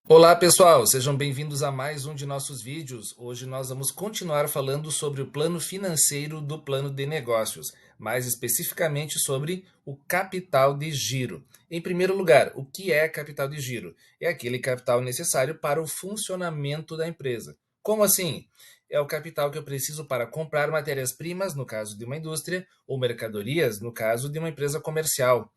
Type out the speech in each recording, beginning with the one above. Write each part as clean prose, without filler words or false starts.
Olá pessoal, sejam bem-vindos a mais um de nossos vídeos. Hoje nós vamos continuar falando sobre o plano financeiro do plano de negócios, mais especificamente sobre o capital de giro. Em primeiro lugar, o que é capital de giro? É aquele capital necessário para o funcionamento da empresa. Como assim? É o capital que eu preciso para comprar matérias-primas, no caso de uma indústria, ou mercadorias, no caso de uma empresa comercial.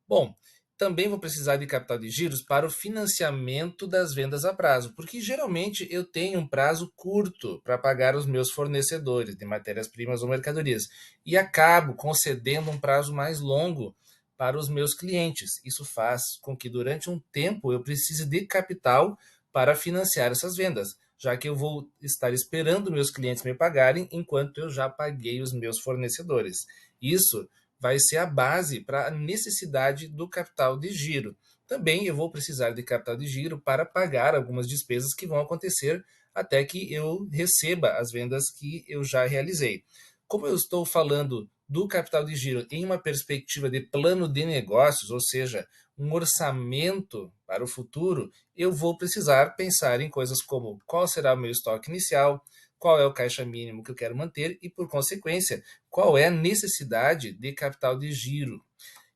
Bom, também vou precisar de capital de giros para o financiamento das vendas a prazo, porque geralmente eu tenho um prazo curto para pagar os meus fornecedores de matérias-primas ou mercadorias e acabo concedendo um prazo mais longo para os meus clientes. Isso faz com que durante um tempo eu precise de capital para financiar essas vendas, já que eu vou estar esperando meus clientes me pagarem enquanto eu já paguei os meus fornecedores. Isso vai ser a base para a necessidade do capital de giro. Também eu vou precisar de capital de giro para pagar algumas despesas que vão acontecer até que eu receba as vendas que eu já realizei. Como eu estou falando do capital de giro em uma perspectiva de plano de negócios, ou seja, um orçamento para o futuro, eu vou precisar pensar em coisas como qual será o meu estoque inicial, qual é o caixa mínimo que eu quero manter e, por consequência, qual é a necessidade de capital de giro.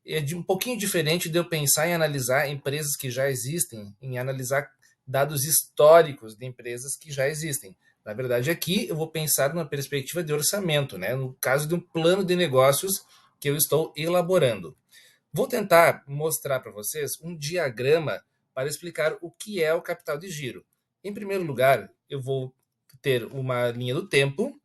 É de um pouquinho diferente de eu pensar em analisar empresas que já existem, em analisar dados históricos de empresas que já existem. Na verdade, aqui eu vou pensar numa perspectiva de orçamento, né? No caso de um plano de negócios que eu estou elaborando. Vou tentar mostrar para vocês um diagrama para explicar o que é o capital de giro. Em primeiro lugar, eu vou ter uma linha do tempo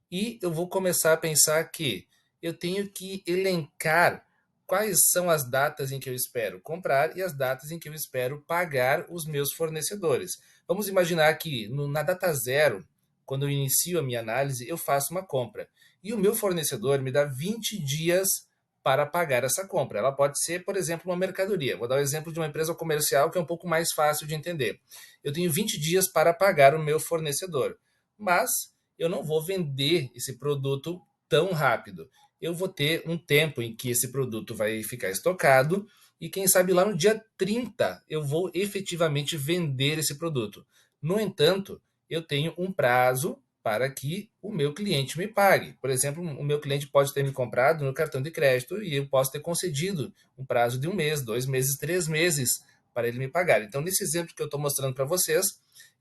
e eu vou começar a pensar que eu tenho que elencar quais são as datas em que eu espero comprar e as datas em que eu espero pagar os meus fornecedores. Vamos imaginar que na data zero, quando eu inicio a minha análise, eu faço uma compra e o meu fornecedor me dá 20 dias para pagar essa compra. Ela pode ser, por exemplo, uma mercadoria. Vou dar o exemplo de uma empresa comercial que é um pouco mais fácil de entender. Eu tenho 20 dias para pagar o meu fornecedor, mas eu não vou vender esse produto tão rápido. Eu vou ter um tempo em que esse produto vai ficar estocado e quem sabe lá no dia 30 eu vou efetivamente vender esse produto. No entanto, eu tenho um prazo para que o meu cliente me pague. Por exemplo, o meu cliente pode ter me comprado no cartão de crédito e eu posso ter concedido um prazo de um mês, 2 meses, 3 meses para ele me pagar. Então, nesse exemplo que eu estou mostrando para vocês,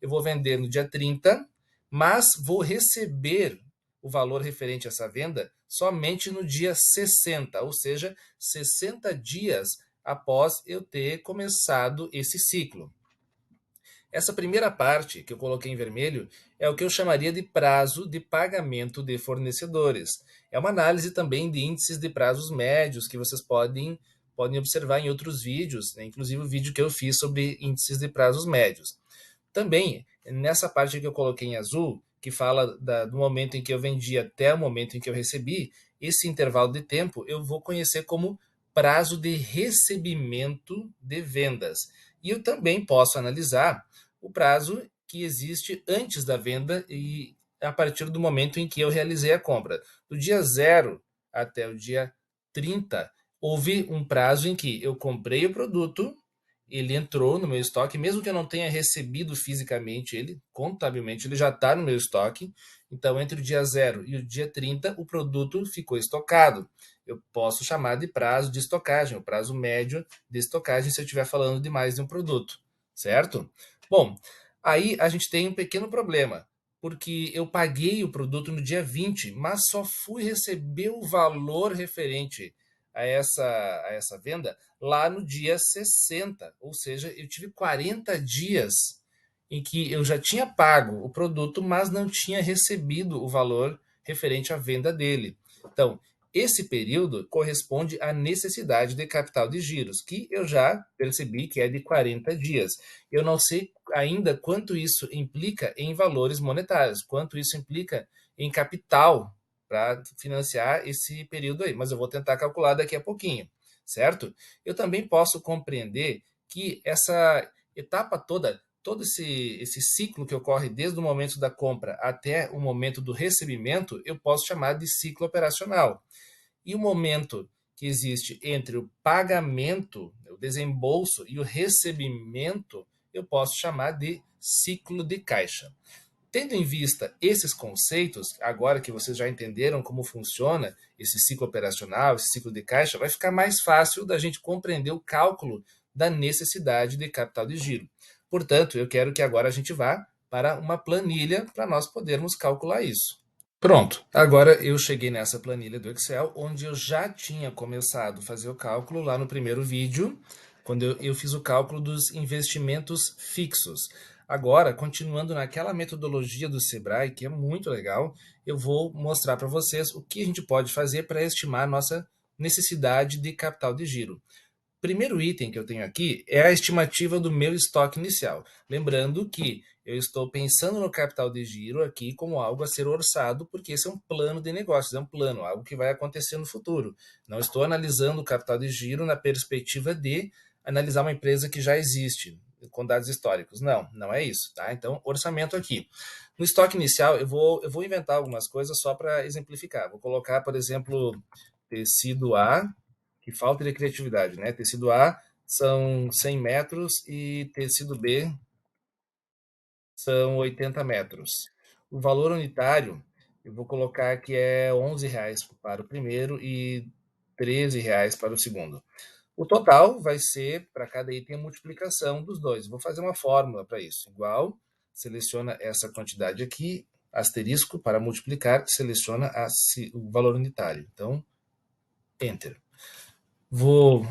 eu vou vender no dia 30, mas vou receber o valor referente a essa venda somente no dia 60, ou seja, 60 dias após eu ter começado esse ciclo. Essa primeira parte que eu coloquei em vermelho é o que eu chamaria de prazo de pagamento de fornecedores. É uma análise também de índices de prazos médios que vocês podem observar em outros vídeos, né? Inclusive o vídeo que eu fiz sobre índices de prazos médios. Também, nessa parte que eu coloquei em azul, que fala do momento em que eu vendi até o momento em que eu recebi, esse intervalo de tempo eu vou conhecer como prazo de recebimento de vendas. E eu também posso analisar o prazo que existe antes da venda e a partir do momento em que eu realizei a compra. Do dia zero até o dia 30, houve um prazo em que eu comprei o produto, ele entrou no meu estoque, mesmo que eu não tenha recebido fisicamente ele, contabilmente, ele já está no meu estoque. Então, entre o dia zero e o dia 30, o produto ficou estocado. Eu posso chamar de prazo de estocagem, o prazo médio de estocagem, se eu estiver falando de mais de um produto, certo? Bom, aí a gente tem um pequeno problema, porque eu paguei o produto no dia 20, mas só fui receber o valor referente a essa venda lá no dia 60, ou seja, eu tive 40 dias em que eu já tinha pago o produto, mas não tinha recebido o valor referente à venda dele. Então, esse período corresponde à necessidade de capital de giros, que eu já percebi que é de 40 dias. Eu não sei ainda quanto isso implica em valores monetários, quanto isso implica em capital para financiar esse período aí, mas eu vou tentar calcular daqui a pouquinho, certo? Eu também posso compreender que essa etapa toda, todo esse ciclo que ocorre desde o momento da compra até o momento do recebimento, eu posso chamar de ciclo operacional. E o momento que existe entre o pagamento, o desembolso e o recebimento, eu posso chamar de ciclo de caixa. Tendo em vista esses conceitos, agora que vocês já entenderam como funciona esse ciclo operacional, esse ciclo de caixa, vai ficar mais fácil da gente compreender o cálculo da necessidade de capital de giro. Portanto, eu quero que agora a gente vá para uma planilha para nós podermos calcular isso. Pronto, agora eu cheguei nessa planilha do Excel, onde eu já tinha começado a fazer o cálculo lá no primeiro vídeo, quando eu fiz o cálculo dos investimentos fixos. Agora, continuando naquela metodologia do Sebrae, que é muito legal, eu vou mostrar para vocês o que a gente pode fazer para estimar a nossa necessidade de capital de giro. Primeiro item que eu tenho aqui é a estimativa do meu estoque inicial. Lembrando que eu estou pensando no capital de giro aqui como algo a ser orçado, porque esse é um plano de negócios, é um plano, algo que vai acontecer no futuro. Não estou analisando o capital de giro na perspectiva de analisar uma empresa que já existe, com dados históricos. Não, não é isso, tá? Então, orçamento aqui. No estoque inicial, eu vou inventar algumas coisas só para exemplificar. Vou colocar, por exemplo, tecido A, que falta de criatividade, né? Tecido A são 100 metros e tecido B são 80 metros. O valor unitário, eu vou colocar que é R$ 11 para o primeiro e R$ 13 para o segundo. O total vai ser, para cada item, a multiplicação dos dois. Vou fazer uma fórmula para isso. Igual, seleciona essa quantidade aqui, asterisco, para multiplicar, seleciona o valor unitário. Então, Enter. Vou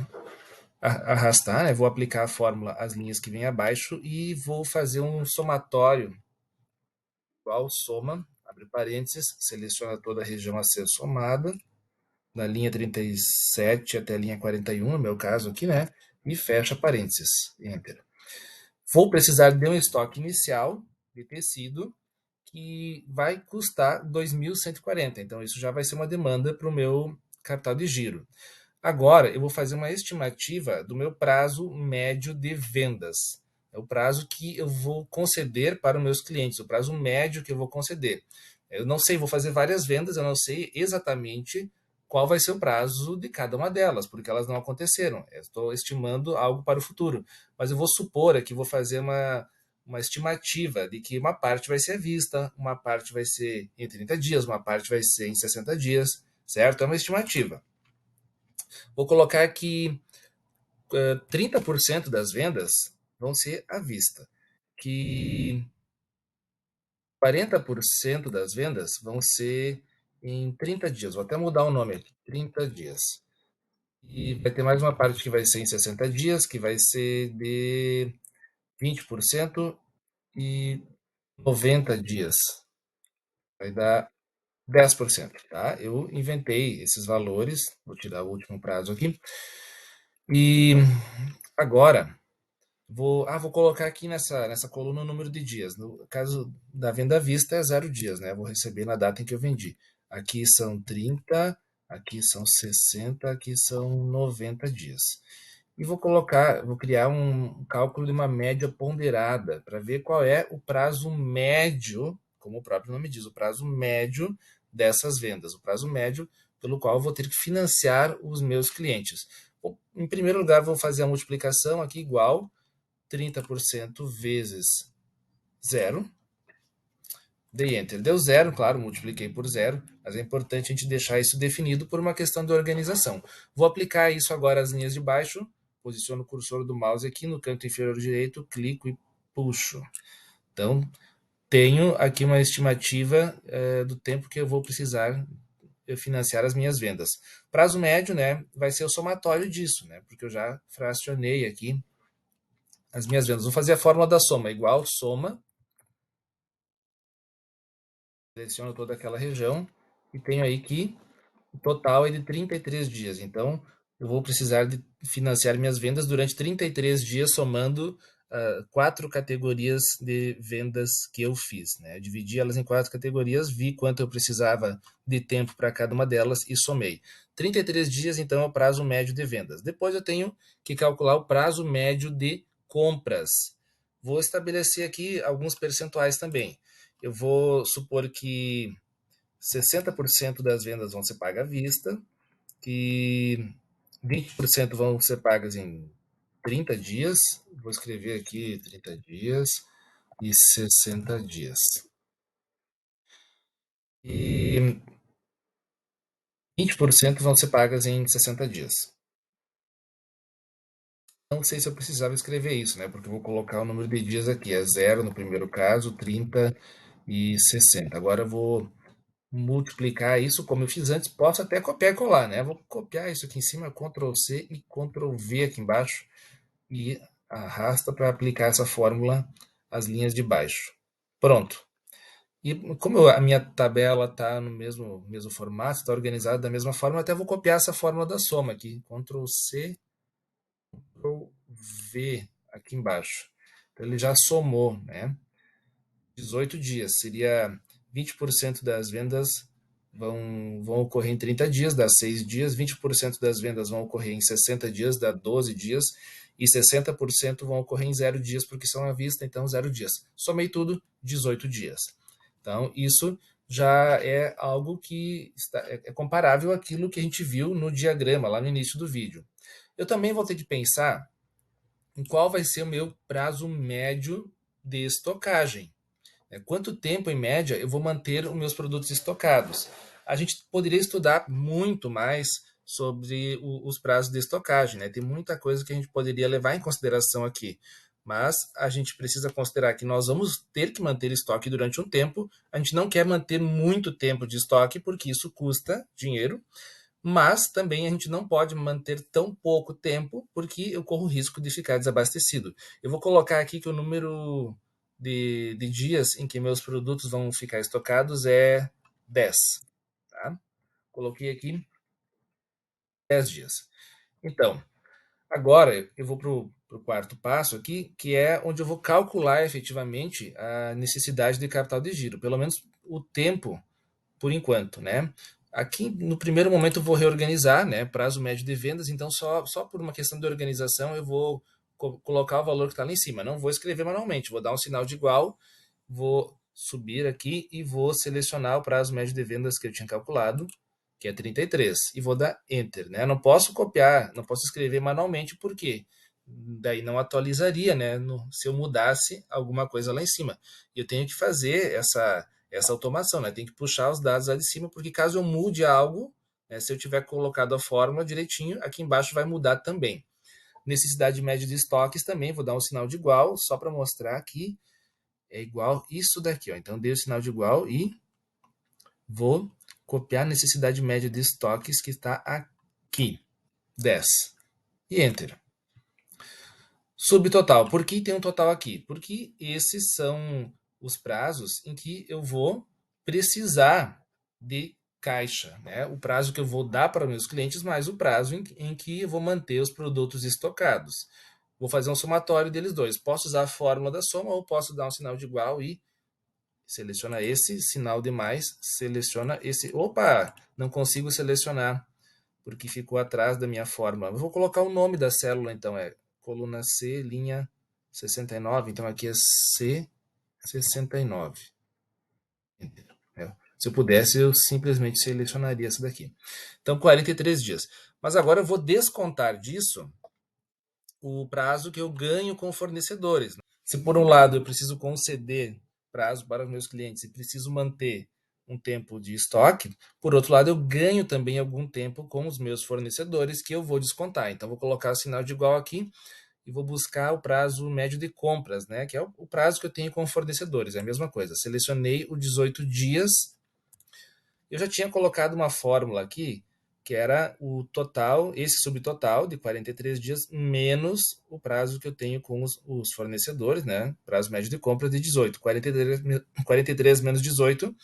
arrastar, né? Vou aplicar a fórmula às linhas que vêm abaixo e vou fazer um somatório igual soma, abre parênteses, seleciona toda a região a ser somada, na linha 37 até a linha 41, no meu caso aqui, né? E fecha parênteses, enter. Vou precisar de um estoque inicial de tecido que vai custar 2.140. Então, isso já vai ser uma demanda para o meu capital de giro. Agora, eu vou fazer uma estimativa do meu prazo médio de vendas. É o prazo que eu vou conceder para os meus clientes, o prazo médio que eu vou conceder. Eu não sei, vou fazer várias vendas, eu não sei exatamente qual vai ser o prazo de cada uma delas, porque elas não aconteceram. Eu estou estimando algo para o futuro. Mas eu vou supor aqui, vou fazer uma estimativa de que uma parte vai ser à vista, uma parte vai ser em 30 dias, uma parte vai ser em 60 dias, certo? É uma estimativa. Vou colocar que 30% das vendas vão ser à vista, que 40% das vendas vão ser em 30 dias. Vou até mudar o nome aqui, 30 dias. E vai ter mais uma parte que vai ser em 60 dias, que vai ser de 20% e 90 dias. Vai dar 10%, tá? Eu inventei esses valores, vou tirar o último prazo aqui. E agora, vou colocar aqui nessa coluna o número de dias. No caso da venda à vista é 0 dias, né? Vou receber na data em que eu vendi. Aqui são 30, aqui são 60, aqui são 90 dias. E vou criar um cálculo de uma média ponderada para ver qual é o prazo médio, como o próprio nome diz, o prazo médio dessas vendas, o prazo médio pelo qual eu vou ter que financiar os meus clientes. Em primeiro lugar, vou fazer a multiplicação aqui igual 30% vezes zero. Dei Enter. Deu zero, claro, multipliquei por zero, mas é importante a gente deixar isso definido por uma questão de organização. Vou aplicar isso agora às linhas de baixo, posiciono o cursor do mouse aqui no canto inferior direito, clico e puxo. Então, tenho aqui uma estimativa do tempo que eu vou precisar financiar as minhas vendas. Prazo médio, né, vai ser o somatório disso, né, porque eu já fracionei aqui as minhas vendas. Vou fazer a fórmula da soma, igual soma, seleciono toda aquela região e tenho aí que o total é de 33 dias. Então, eu vou precisar de financiar minhas vendas durante 33 dias, somando 4 categorias de vendas que eu fiz. Né? Eu dividi elas em 4 categorias, vi quanto eu precisava de tempo para cada uma delas e somei. 33 dias, então, é o prazo médio de vendas. Depois eu tenho que calcular o prazo médio de compras. Vou estabelecer aqui alguns percentuais também. Eu vou supor que 60% das vendas vão ser pagas à vista, que 20% vão ser pagas em 30 dias, vou escrever aqui 30 dias e 60 dias. E 20% vão ser pagas em 60 dias. Não sei se eu precisava escrever isso, né? Porque eu vou colocar o número de dias aqui. É zero no primeiro caso, 30 e 60. Agora eu vou multiplicar isso como eu fiz antes. Posso até copiar e colar, né? Vou copiar isso aqui em cima, Ctrl C e Ctrl V aqui embaixo e arrasta para aplicar essa fórmula às linhas de baixo. Pronto. E como a minha tabela está no mesmo formato, está organizada da mesma forma, eu até vou copiar essa fórmula da soma aqui. Ctrl C, Ctrl V aqui embaixo. Então ele já somou, né? 18 dias, seria 20% das vendas vão ocorrer em 30 dias, dá 6 dias, 20% das vendas vão ocorrer em 60 dias, dá 12 dias, e 60% vão ocorrer em 0 dias, porque são à vista, então 0 dias. Somei tudo, 18 dias. Então, isso já é algo que é comparável àquilo que a gente viu no diagrama, lá no início do vídeo. Eu também vou ter que pensar em qual vai ser o meu prazo médio de estocagem. Quanto tempo, em média, eu vou manter os meus produtos estocados? A gente poderia estudar muito mais sobre os prazos de estocagem, né? Tem muita coisa que a gente poderia levar em consideração aqui, mas a gente precisa considerar que nós vamos ter que manter estoque durante um tempo. A gente não quer manter muito tempo de estoque porque isso custa dinheiro, mas também a gente não pode manter tão pouco tempo porque eu corro o risco de ficar desabastecido. Eu vou colocar aqui que o número de dias em que meus produtos vão ficar estocados é 10. Tá? Coloquei aqui 10 dias. Então, agora eu vou para o quarto passo aqui, que é onde eu vou calcular efetivamente a necessidade de capital de giro, pelo menos o tempo por enquanto, né? Aqui no primeiro momento eu vou reorganizar, né? Prazo médio de vendas, então só por uma questão de organização eu vou colocar o valor que está lá em cima. Não vou escrever manualmente, vou dar um sinal de igual, vou subir aqui e vou selecionar o prazo médio de vendas que eu tinha calculado, que é 33, e vou dar Enter, né? Não posso copiar, não posso escrever manualmente, por quê? Daí não atualizaria, né? Se eu mudasse alguma coisa lá em cima. E eu tenho que fazer essa automação, né? Tem que puxar os dados lá de cima, porque caso eu mude algo, né, se eu tiver colocado a fórmula direitinho, aqui embaixo vai mudar também. Necessidade média de estoques também, vou dar um sinal de igual, só para mostrar que é igual isso daqui. Ó. Então, dei o sinal de igual e vou copiar a necessidade média de estoques que está aqui, 10. E Enter. Subtotal. Por que tem um total aqui? Porque esses são os prazos em que eu vou precisar de caixa, né? O prazo que eu vou dar para meus clientes, mais o prazo em que eu vou manter os produtos estocados. Vou fazer um somatório deles dois. Posso usar a fórmula da soma ou posso dar um sinal de igual e seleciona esse, sinal de mais, seleciona esse. Opa, não consigo selecionar porque ficou atrás da minha fórmula. Eu vou colocar o nome da célula, então, é coluna C, linha 69. Então, aqui é C69. Se eu pudesse, eu simplesmente selecionaria essa daqui. Então, 43 dias. Mas agora eu vou descontar disso o prazo que eu ganho com fornecedores. Se por um lado eu preciso conceder prazo para os meus clientes e preciso manter um tempo de estoque, por outro lado eu ganho também algum tempo com os meus fornecedores que eu vou descontar. Então vou colocar o sinal de igual aqui e vou buscar o prazo médio de compras, né, que é o prazo que eu tenho com fornecedores. É a mesma coisa. Selecionei o 18 dias. Eu já tinha colocado uma fórmula aqui que era o total, esse subtotal de 43 dias, menos o prazo que eu tenho com os fornecedores, né? Prazo médio de compra de 18. 43 menos 18,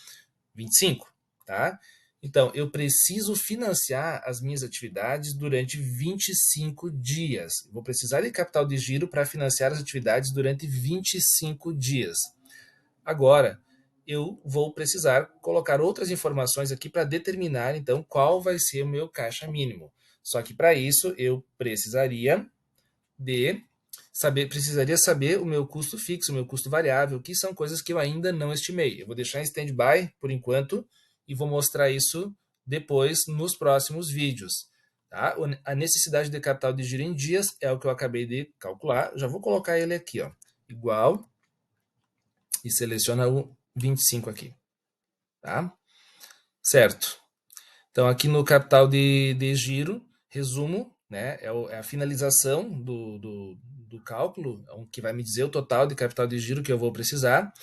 25, tá? Então, eu preciso financiar as minhas atividades durante 25 dias. Vou precisar de capital de giro para financiar as atividades durante 25 dias. Agora, eu vou precisar colocar outras informações aqui para determinar, então, qual vai ser o meu caixa mínimo. Só que para isso eu precisaria saber o meu custo fixo, o meu custo variável, que são coisas que eu ainda não estimei. Eu vou deixar em stand-by por enquanto e vou mostrar isso depois nos próximos vídeos. Tá? A necessidade de capital de giro em dias é o que eu acabei de calcular. Já vou colocar ele aqui, ó, igual, e seleciona o 25 aqui. Tá? Certo. Então, aqui no capital de giro, resumo, né, é a finalização do cálculo, que vai me dizer o total de capital de giro que eu vou precisar.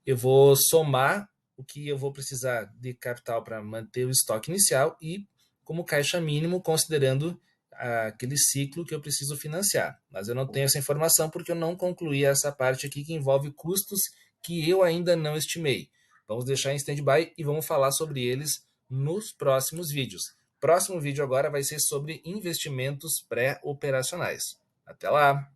Eu vou somar o que eu vou precisar de capital para manter o estoque inicial e como caixa mínimo, considerando aquele ciclo que eu preciso financiar. Mas eu não tenho essa informação porque eu não concluí essa parte aqui que envolve custos que eu ainda não estimei. Vamos deixar em stand-by e vamos falar sobre eles nos próximos vídeos. Próximo vídeo agora vai ser sobre investimentos pré-operacionais. Até lá!